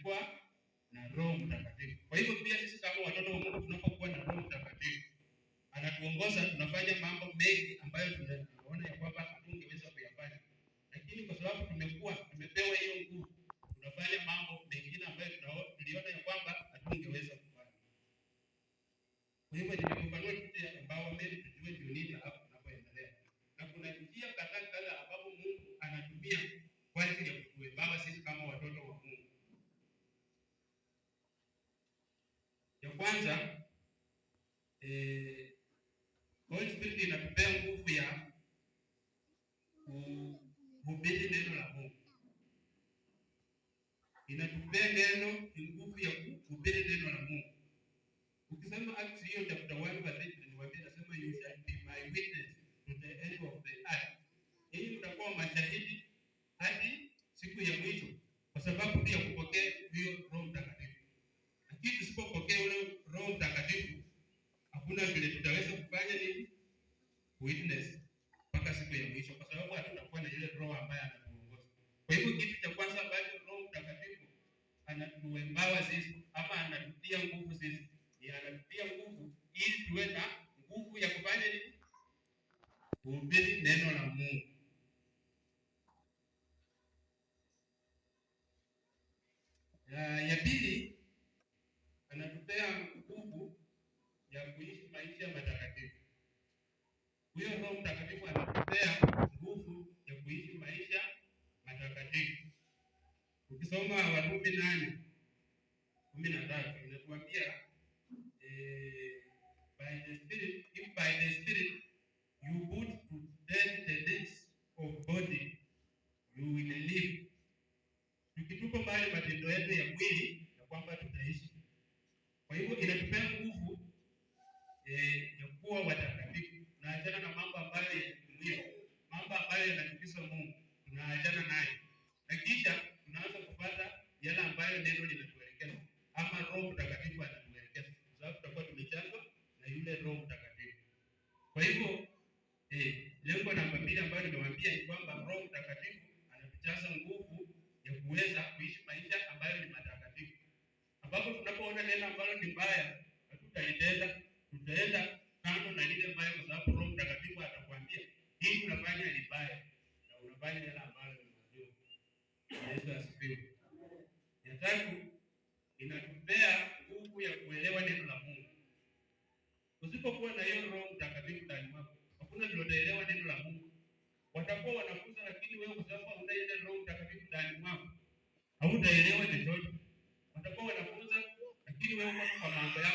alikuwa na Roho Mtakatifu. Kwa hivyo pia sisi kama watoto wa Mungu tunapokuwa na Roho Mtakatifu, anatuongoza, tunafanya mambo mengi ambayo tunaona ya kwamba hatungeweza kuyafanya, lakini kwa sababu tumepewa hiyo nguvu, tunafanya mambo mengine ambayo tuliona ya kwamba hatungeweza kufanya. Kwa hivyo nimefafanua kitu ya empowerment, tujue ndio nini hapo tunapoendelea, na kuna njia kadhaa ambapo Mungu anatumia kwa ajili ya kutuempower sisi kama watoto wa Mungu. Ya kwanza, Holy Spirit inatupea nguvu ya kuhubiri neno la Mungu. Inatupea nguvu ya kuhubiri neno la Mungu. Ukisema Acts hiyo chapter 1 verse 8, niwaambia nasema you shall be my witness to the end of the earth. Hii mtakuwa mashahidi hadi siku ya mwisho, kwa sababu pia kupokea hiyo Roho Mtakatifu. Lakini tusipopokea ule Roho Mtakatifu, hakuna vile tutaweza kufanya nini? Witness mpaka siku ya mwisho, kwa sababu hatutakuwa na ile Roho ambaye anatuongoza. Kwa hivyo kitu cha kwanza ambacho Roho Mtakatifu anatuempower sisi ama anatutia nguvu sisi, ni anatutia nguvu ili tuwe na nguvu ya kufanya nini? Kuhubiri neno la Mungu. Ya pili, anatupea nguvu ya kuishi maisha matakatifu. Huyo Roho Mtakatifu anatupea nguvu ya kuishi maisha matakatifu. Ukisoma Warumi 8:13 inatuambia by the Spirit, if by the Spirit you put to death the deeds of body, you will live. Tukitupa mbali matendo yetu ya mwili, na kwamba tutaishi. Kwa hivyo inatupea nguvu ya kuwa watakatifu. Tunaachana na mambo ambayo ya kimwili, mambo ambayo yanachukiza Mungu, tunaachana nayo. Na kisha tunaanza kupata yale ambayo neno linatuelekeza, ama Roho Mtakatifu anatuelekeza, kwa sababu tutakuwa tumejazwa na yule Roho Mtakatifu. Kwa hivyo lengo namba 2 ambayo nimewaambia ni kwamba Roho Mtakatifu anatujaza nguvu ya kuweza kuishi maisha ambayo ni matakatifu, ambapo tunapoona neno ambalo ni mbaya hatutaitenda, tutaenda kando na lile mbaya, kwa sababu Roho Mtakatifu atakwambia hii unafanya ni mbaya na unafanya yale ambayo ni mazuri. Yesu asifiwe. Ya tatu, inatupea nguvu ya kuelewa neno la Mungu. Usipokuwa na hiyo Roho Mtakatifu ndani mwako, hakuna vile utaelewa neno la Mungu. Watakuwa wanafunza, lakini wewe kwa sababu huna ile Roho Mtakatifu ndani mwako, hautaelewa chochote. Watakuwa wanafunza, lakini wewe kwa mambo yako